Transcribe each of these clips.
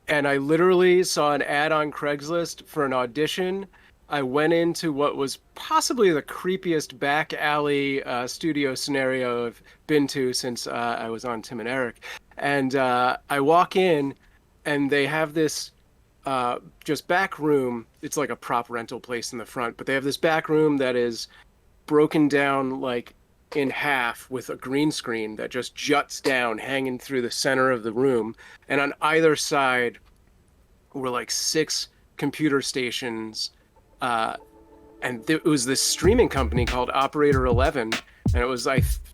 and I literally saw an ad on Craigslist for an audition. I went into what was possibly the creepiest back alley studio scenario I've been to since I was on Tim and Eric. And I walk in, and they have this just back room. It's like a prop rental place in the front, but they have this back room that is broken down like in half with a green screen that just juts down, hanging through the center of the room. And on either side were like six computer stations. Uh, and it was this streaming company called Operator 11. And it was,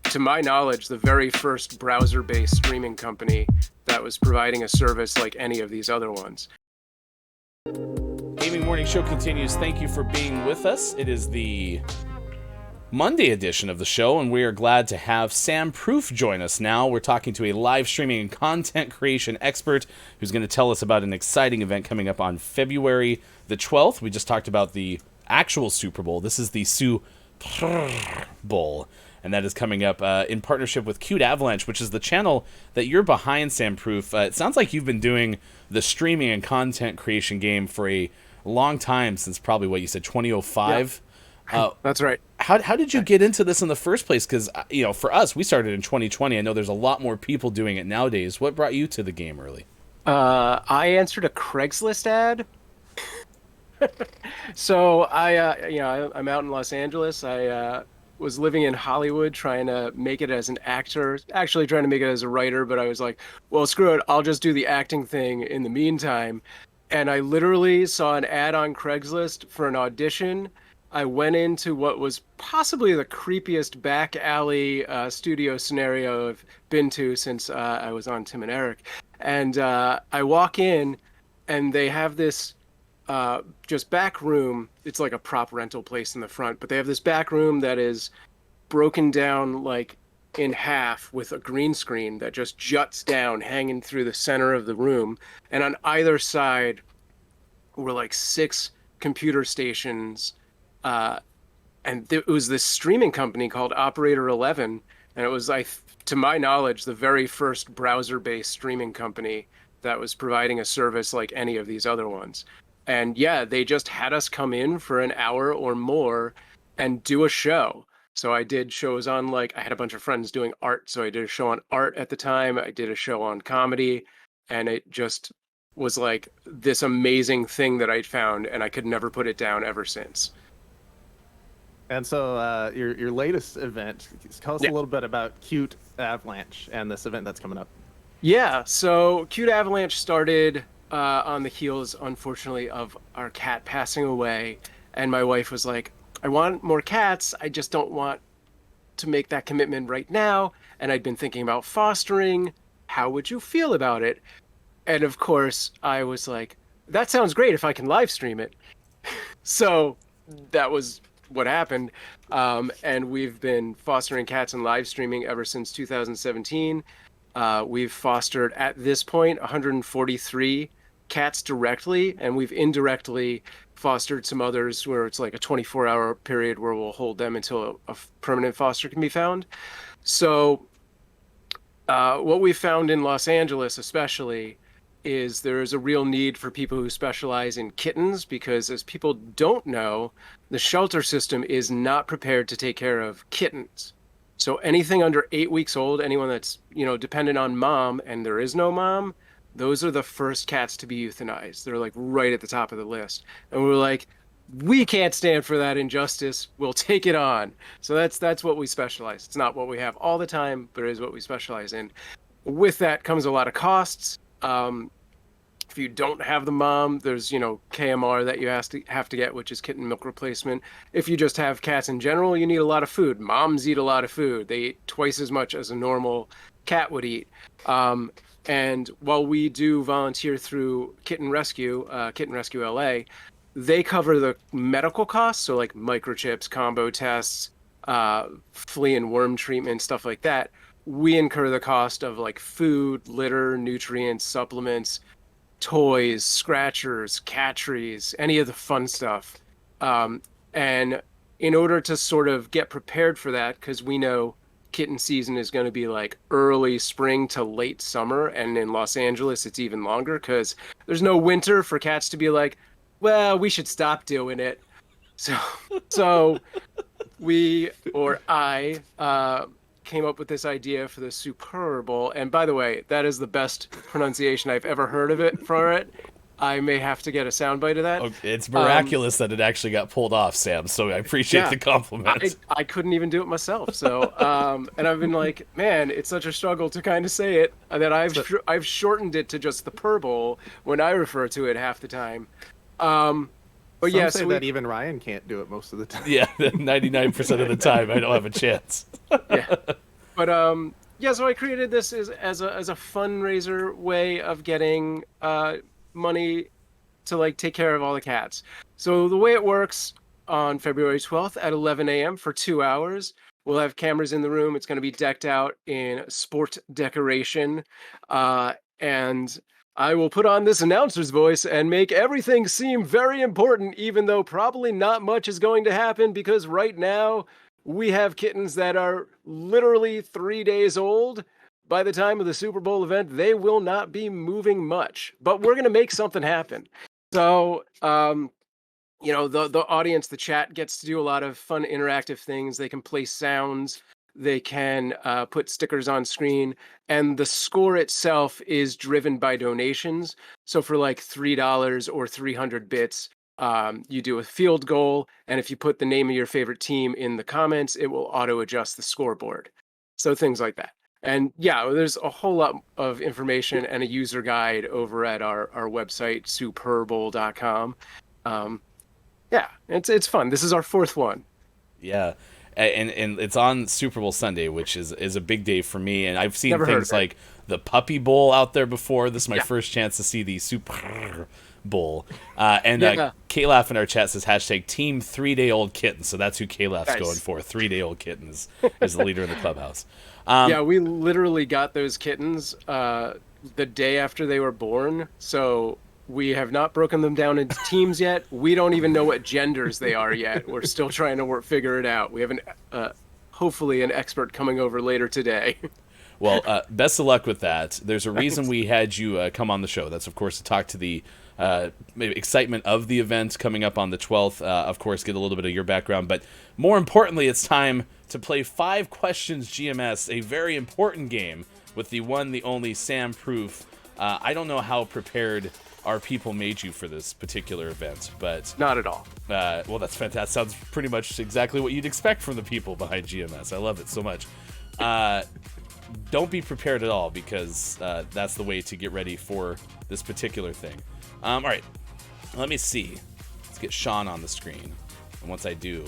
to my knowledge, the very first browser-based streaming company that was providing a service like any of these other ones. Gaming Morning Show continues. Thank you for being with us. It is the Monday edition of the show, and we are glad to have Sam Proof join us now. We're talking to a live streaming and content creation expert who's going to tell us about an exciting event coming up on February the 12th. We just talked about the actual SuPurr Bowl. This is the SuPurr Bowl, and that is coming up in partnership with Cute Avalanche, which is the channel that you're behind, Sam Proof. It sounds like you've been doing the streaming and content creation game for a long time, since probably, what you said, 2005? Yeah. That's right. How did you get into this in the first place? Because, for us, we started in 2020. I know there's a lot more people doing it nowadays. What brought you to the game early? I answered a Craigslist ad. So I'm out in Los Angeles. I was living in Hollywood trying to make it as an actor, actually trying to make it as a writer, but I was like, well, screw it. I'll just do the acting thing in the meantime. And I literally saw an ad on Craigslist for an audition. I went into what was possibly the creepiest back alley studio scenario I've been to since I was on Tim and Eric. And I walk in, and they have this just back room. It's like a prop rental place in the front, but they have this back room that is broken down like in half with a green screen that just juts down, hanging through the center of the room. And on either side were like six computer stations. And it was this streaming company called Operator 11. And it was, to my knowledge, the very first browser-based streaming company that was providing a service like any of these other ones. And yeah, they just had us come in for an hour or more and do a show. So I did shows on, I had a bunch of friends doing art. So I did a show on art at the time. I did a show on comedy, and it just was like this amazing thing that I'd found, and I could never put it down ever since. And so your latest event, tell us a little bit about Cute Avalanche and this event that's coming up. Yeah, so Cute Avalanche started on the heels, unfortunately, of our cat passing away. And my wife was like, I want more cats. I just don't want to make that commitment right now. And I'd been thinking about fostering. How would you feel about it? And of course, I was like, that sounds great if I can live stream it. So that was what happened. And we've been fostering cats and live streaming ever since 2017. We've fostered, at this point, 143 cats directly, and we've indirectly fostered some others where it's like a 24-hour period where we'll hold them until a permanent foster can be found. So what we found in Los Angeles especially is there is a real need for people who specialize in kittens, because as people don't know, the shelter system is not prepared to take care of kittens. So anything under 8 weeks old, anyone that's, dependent on mom, and there is no mom, those are the first cats to be euthanized. They're like right at the top of the list. And we're like, we can't stand for that injustice. We'll take it on. So that's what we specialize. It's not what we have all the time, but it is what we specialize in. With that comes a lot of costs. If you don't have the mom, there's, KMR that you have to get, which is kitten milk replacement. If you just have cats in general, you need a lot of food. Moms eat a lot of food. They eat twice as much as a normal cat would eat. And while we do volunteer through Kitten Rescue LA, they cover the medical costs. So like microchips, combo tests, flea and worm treatment, stuff like that. We incur the cost of like food, litter, nutrients, supplements, toys, scratchers, cat trees, any of the fun stuff. And in order to sort of get prepared for that, because we know kitten season is going to be like early spring to late summer, and in Los Angeles it's even longer because there's no winter for cats to be like, well, we should stop doing it. So I came up with this idea for the SuPurr Bowl, and by the way, that is the best pronunciation I've ever heard of it for it. I may have to get a soundbite of that. Okay, it's miraculous that it actually got pulled off, Sam. So I appreciate the compliment. I couldn't even do it myself. So, and I've been like, man, it's such a struggle to kind of say it that I've shortened it to just the Purr Bowl when I refer to it half the time. But Some yeah, say that even Ryan can't do it most of the time. Yeah, 99% of the time I don't have a chance. Yeah, but yeah. So I created this as a fundraiser way of getting money to like take care of all the cats. So the way it works, on February 12th at 11 a.m. for 2 hours, we'll have cameras in the room. It's going to be decked out in sport decoration, and I will put on this announcer's voice and make everything seem very important, even though probably not much is going to happen, because right now we have kittens that are literally 3 days old. By the time of the Super Bowl event, they will not be moving much, but we're going to make something happen. So, you know, the audience, the chat gets to do a lot of fun interactive things. They can play sounds. They can put stickers on screen, and the score itself is driven by donations. So for like $3 or 300 bits, you do a field goal, and if you put the name of your favorite team in the comments, it will auto adjust the scoreboard. So things like that. And yeah, there's a whole lot of information and a user guide over at our website, SuPurrBowl.com. Yeah, it's fun. This is our fourth one. Yeah. And it's on Super Bowl Sunday, which is a big day for me. And I've seen things like the Puppy Bowl out there before. This is my first chance to see the SuPurr Bowl. K-Laugh in our chat says hashtag Team 3-Day-Old Kitten. So that's who K-Laugh's going for. 3-Day-Old Kittens is the leader in the clubhouse. Yeah, we literally got those kittens the day after they were born. So we have not broken them down into teams yet. We don't even know what genders they are yet. We're still trying to figure it out. We have hopefully an expert coming over later today. Well, best of luck with that. There's a reason we had you come on the show. That's, of course, to talk to the excitement of the event coming up on the 12th. Of course, get a little bit of your background. But more importantly, it's time to play 5 Questions GMS, a very important game with the one, the only Sam Proof. I don't know how prepared our people made you for this particular event, but not at all. Well, that's fantastic. Sounds pretty much exactly what you'd expect from the people behind GMS. I love it so much. Don't be prepared at all, because that's the way to get ready for this particular thing. All right, let me see. Let's get Sean on the screen, and once I do,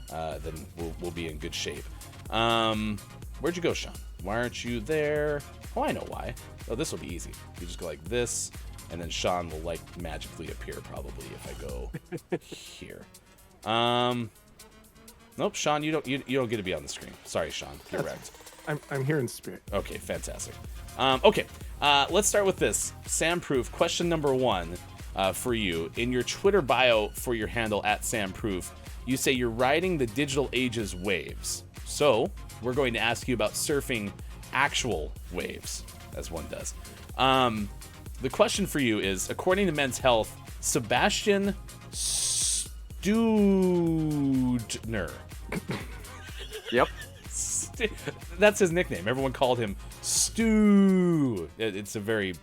then we'll be in good shape. Where'd you go, Sean? Why aren't you there? Oh, I know why. Oh, this will be easy. You just go like this, and then Sean will like magically appear probably if I go here. Nope, Sean, you don't get to be on the screen. Sorry, Sean. Get wrecked. I'm here in spirit. Okay, fantastic. Okay, let's start with this. Sam Proof, question number 1 for you. In your Twitter bio for your handle at Sam Proof, you say you're riding the digital age's waves. So we're going to ask you about surfing actual waves, as one does. The question for you is, according to Men's Health, Sebastian Steudtner. Yep. That's his nickname. Everyone called him Stu. It's a very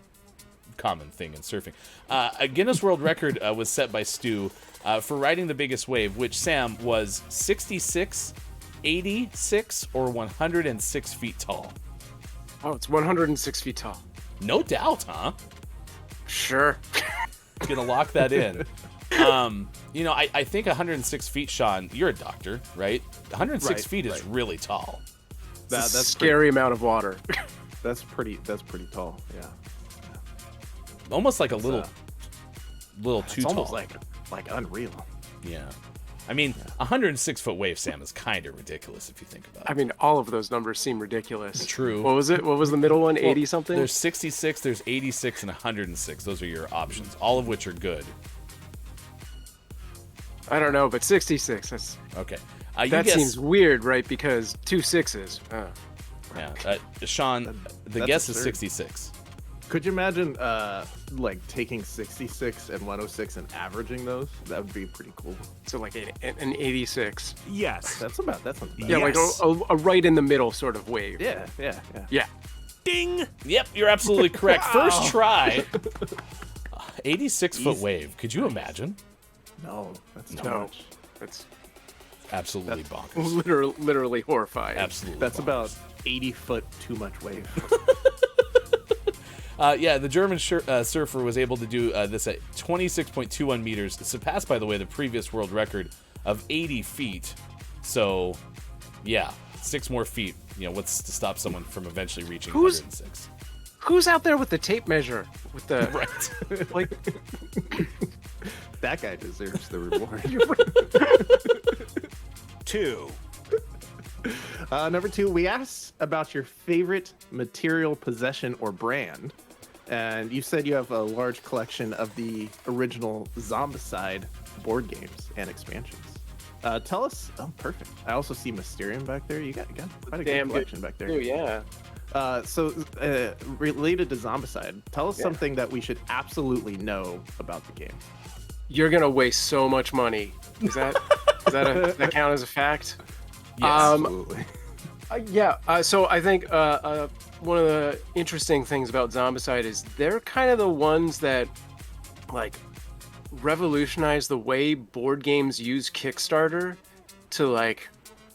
common thing in surfing. A Guinness World Record was set by Stu for riding the biggest wave, which, Sam, was 66, 86, or 106 feet tall. Oh, it's 106 feet tall. No doubt, huh? Sure. Gonna lock that in. You know, I think 106 feet, Sean, you're a doctor, right? 106 feet is really tall. That's a scary amount of water. That's pretty tall. Yeah. Almost like a little too tall. Almost like unreal. Yeah. I mean, 106-foot wave, Sam, is kind of ridiculous if you think about it. I mean, all of those numbers seem ridiculous. True. What was it? What was the middle one? 80 something? There's 66, there's 86, and 106. Those are your options, all of which are good. I don't know, but 66. That's okay. That seems weird, right? Because 2 6s. Yeah. Sean, the That's guess is absurd. 66. Could you imagine like taking 66 and 106 and averaging those? That would be pretty cool. So like an 86. Yes. That's not bad. Yeah, Yes. like a right in the middle sort of wave. Yeah. Yeah. Ding. Yep, you're absolutely correct. First try. 86-foot Easy. wave. Could you imagine? No, that's too No. much. That's Absolutely bonkers. literally horrifying. Absolutely. That's bonkers. about 80 foot too much wave. Yeah, the German surfer was able to do this at 26.21 meters, surpassed, by the way, the previous world record of 80 feet. So, yeah, 6 more feet. You know, what's to stop someone from eventually reaching Who's- 106? Who's out there with the tape measure? With the Right. like That guy deserves the reward. 2. Number 2, we asked about your favorite material, possession, or brand. And you said you have a large collection of the original Zombicide board games and expansions. Tell us. Oh, perfect. I also see Mysterium back there. You got quite a Damn good collection back there. Oh yeah. So, related to Zombicide, tell us something that we should absolutely know about the game. You're gonna waste so much money. Does that count as a fact? Yes. Absolutely. So I think one of the interesting things about Zombicide is they're kind of the ones that like revolutionize the way board games use Kickstarter to like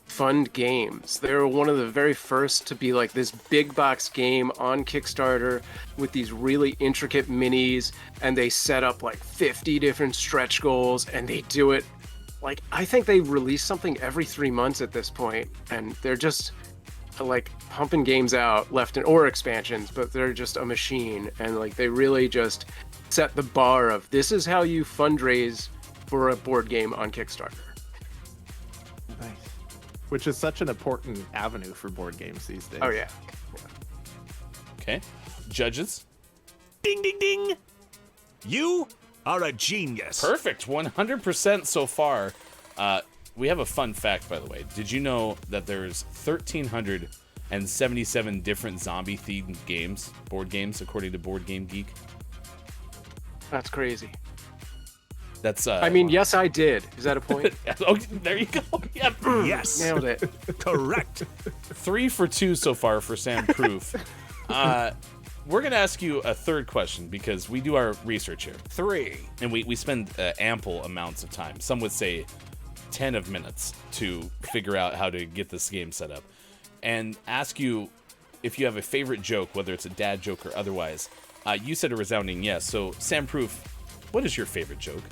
fund games. They were one of the very first to be like this big box game on Kickstarter with these really intricate minis, and they set up like 50 different stretch goals, and they do it like I think they release something every 3 months at this point, and they're just like pumping games out left or expansions, but they're just a machine, and like they really just set the bar of this is how you fundraise for a board game on Kickstarter. Nice. Which is such an important avenue for board games these days. Oh yeah. Okay. Judges. Ding, ding, ding. You are a genius. Perfect. 100% so far. We have a fun fact, by the way. Did you know that there's 1,377 different zombie-themed games, board games, according to Board Game Geek? That's crazy. That's. I mean, yes, I did. Is that a point? Oh, there you go. Yep. Yes. Nailed it. Correct. 3 for 2 so far for Sam Proof. We're going to ask you a third question because we do our research here. 3. And we spend ample amounts of time. Some would say 10 of minutes to figure out how to get this game set up. And ask you if you have a favorite joke, whether it's a dad joke or otherwise. You said a resounding yes. So, Sam Proof, what is your favorite joke?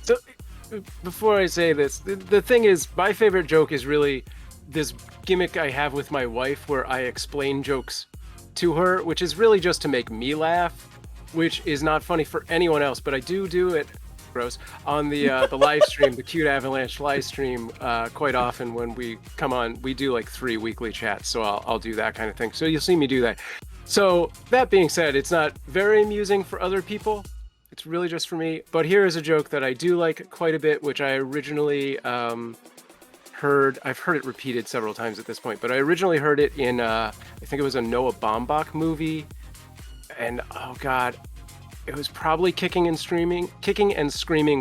So, before I say this, the thing is, my favorite joke is really this gimmick I have with my wife where I explain jokes to her, which is really just to make me laugh, which is not funny for anyone else, but I do it, gross, on the live stream, the Cute Avalanche live stream, quite often when we come on. We do like 3 weekly chats, so I'll do that kind of thing. So you'll see me do that. So that being said, it's not very amusing for other people. It's really just for me. But here is a joke that I do like quite a bit, which I originally heard. I've heard it repeated several times at this point, but I originally heard it in, I think it was a Noah Baumbach movie. And oh God, it was probably Kicking and Screaming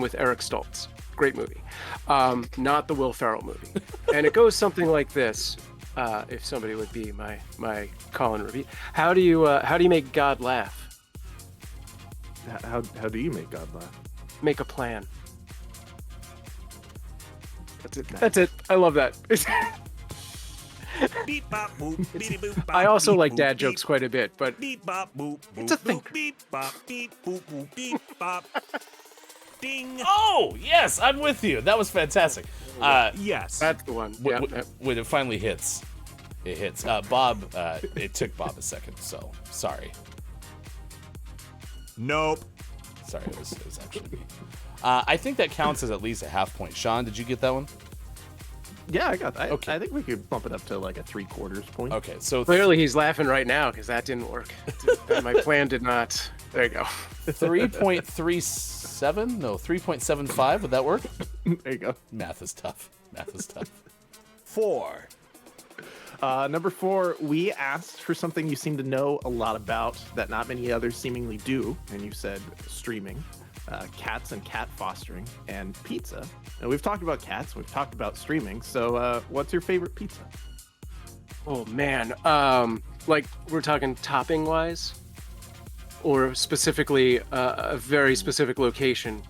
with Eric Stoltz. Great movie. Not the Will Ferrell movie. And it goes something like this. If somebody would be my call and repeat. How do you make God laugh? How do you make God laugh? Make a plan. That's it. That's it. I love that. Beep, bop, boop, beep, boop, bop, I also beep, like boop, dad beep. jokes quite a bit, but Beep, bop, boop, boop, It's a boop, thinker. beep, bop, beep, boop, boop, beep, bop. Ding. Oh, yes, I'm with you. That was fantastic. Yes. that's the one. Yeah, yeah. When it finally hits, it hits. Bob, it took Bob a second, so sorry. Nope. Sorry, it was actually me. I think that counts as at least a half point. Sean, did you get that one? Yeah, I got that. Okay. I think we could bump it up to like a 3/4 point. Okay, so Clearly he's laughing right now because that didn't work. My plan did not. There you go. 3.37? No, 3.75. Would that work? There you go. Math is tough. 4. Number 4, we asked for something you seem to know a lot about that not many others seemingly do, and you said streaming, cats and cat fostering, and pizza. And we've talked about cats, we've talked about streaming, so what's your favorite pizza? Oh man, like we're talking topping wise, or specifically a very specific location.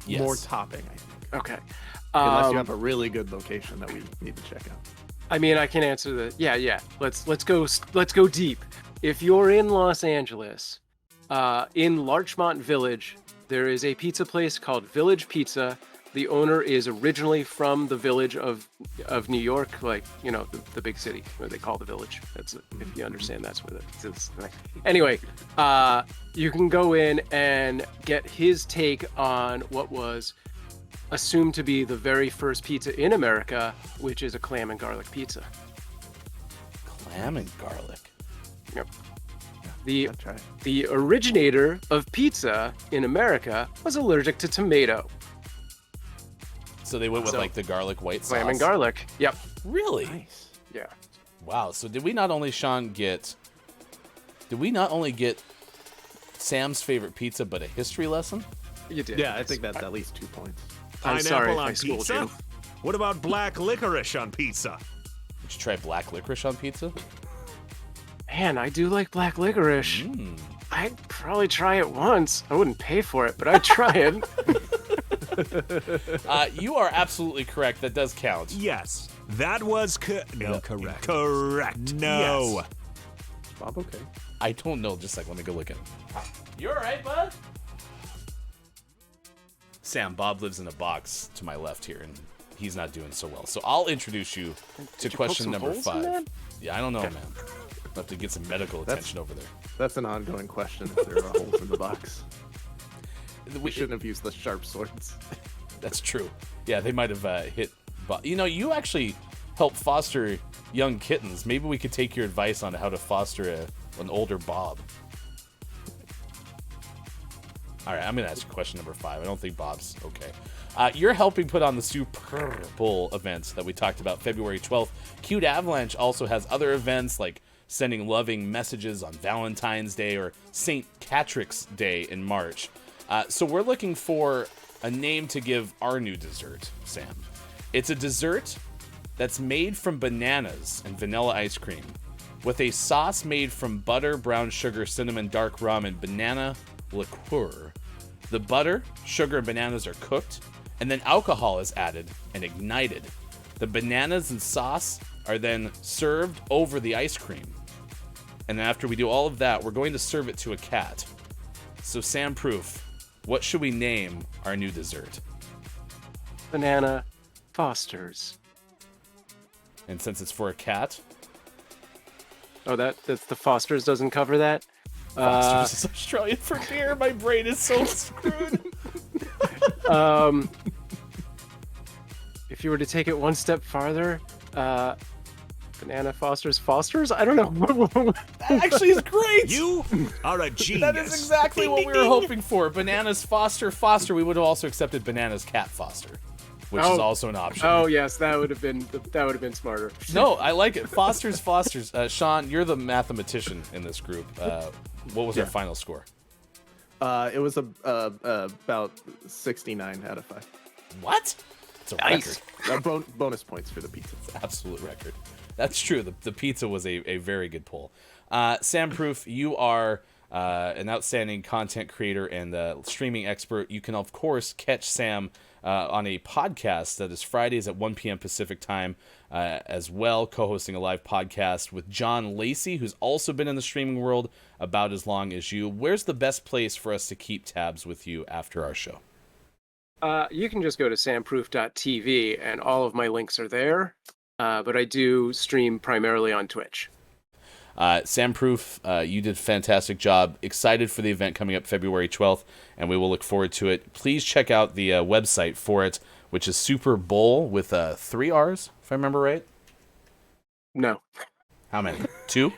Yes. More topping, I think. Okay. Unless you have a really good location that we need to check out. I mean, I can answer the yeah. Let's go deep. If you're in Los Angeles, in Larchmont Village, there is a pizza place called Village Pizza. The owner is originally from the village of New York, like, you know, the big city, what they call the village. That's, if you understand, that's what it is. Anyway, you can go in and get his take on what was assumed to be the very first pizza in America, which is a clam and garlic pizza. Clam and garlic. Yep. I'll try it. The originator of pizza in America was allergic to tomato. So they went with like the garlic white sauce. Clam and garlic. Yep. Really? Nice. Yeah. Wow. So did we not only get Sam's favorite pizza, but a history lesson? You did. Yeah, I think that's at least 2 points. I'm Pineapple sorry if on I schooled pizza? you. What about black licorice on pizza? Did you try black licorice on pizza? Man, I do like black licorice. I'd probably try it once. I wouldn't pay for it, but I'd try it. You are absolutely correct. That does count. Yes, that was No, correct. Correct. No. Yes. Bob, okay. I don't know. Just like, let me go look at it. You all right, bud? Sam, Bob lives in a box to my left here, and he's not doing so well. So I'll introduce you to question number 5. Yeah, I don't know, man. I'll have to get some medical attention over there. That's an ongoing question if there are holes in the box. We shouldn't have used the sharp swords. That's true. Yeah, they might have hit Bob. You know, you actually help foster young kittens. Maybe we could take your advice on how to foster an older Bob. All right, I'm going to ask you question number 5. I don't think Bob's okay. You're helping put on the SuPurr Bowl events that we talked about February 12th. Cute Avalanche also has other events like sending loving messages on Valentine's Day or St. Patrick's Day in March. So we're looking for a name to give our new dessert, Sam. It's a dessert that's made from bananas and vanilla ice cream with a sauce made from butter, brown sugar, cinnamon, dark rum, and banana liqueur. The butter, sugar, and bananas are cooked, and then alcohol is added and ignited. The bananas and sauce are then served over the ice cream. And then after we do all of that, we're going to serve it to a cat. So Sam Proof, what should we name our new dessert? Banana Fosters. And since it's for a cat, Oh, that's the Fosters doesn't cover that? Foster's is Australian for beer. My brain is so screwed. If you were to take it one step farther, Banana Fosters? I don't know. That actually is great. You are a genius. That is exactly Ding, what ding, we were ding. hoping for. Bananas Foster. We would have also accepted Bananas Cat Foster, which is also an option. Oh yes, that would have been smarter. No, I like it. Foster's. Sean, you're the mathematician in this group. What was our final score? It was about 69 out of 5. What? It's a Nice. record. Bonus points for the pizza. Absolute record. That's true. The pizza was a very good pull. Sam Proof, you are an outstanding content creator and streaming expert. You can, of course, catch Sam on a podcast that is Fridays at 1 p.m. Pacific time as well, co-hosting a live podcast with John Lacey, who's also been in the streaming world about as long as you. Where's the best place for us to keep tabs with you after our show? You can just go to samproof.tv and all of my links are there. But I do stream primarily on Twitch. Sam Proof, you did a fantastic job. Excited for the event coming up February 12th, and we will look forward to it. Please check out the website for it, which is SuPurr Bowl with 3 R's, if I remember right. No. How many? 2?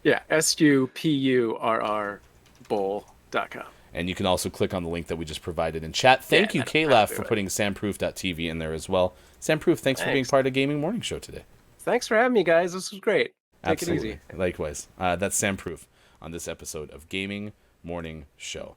Yeah, SuPurr bowl.com. And you can also click on the link that we just provided in chat. Thank you, Calaf, for putting samproof.tv in there as well. Sam Proof, thanks for being part of Gaming Morning Show today. Thanks for having me, guys. This was great. Take Absolutely. it easy. Likewise. That's Sam Proof on this episode of Gaming Morning Show.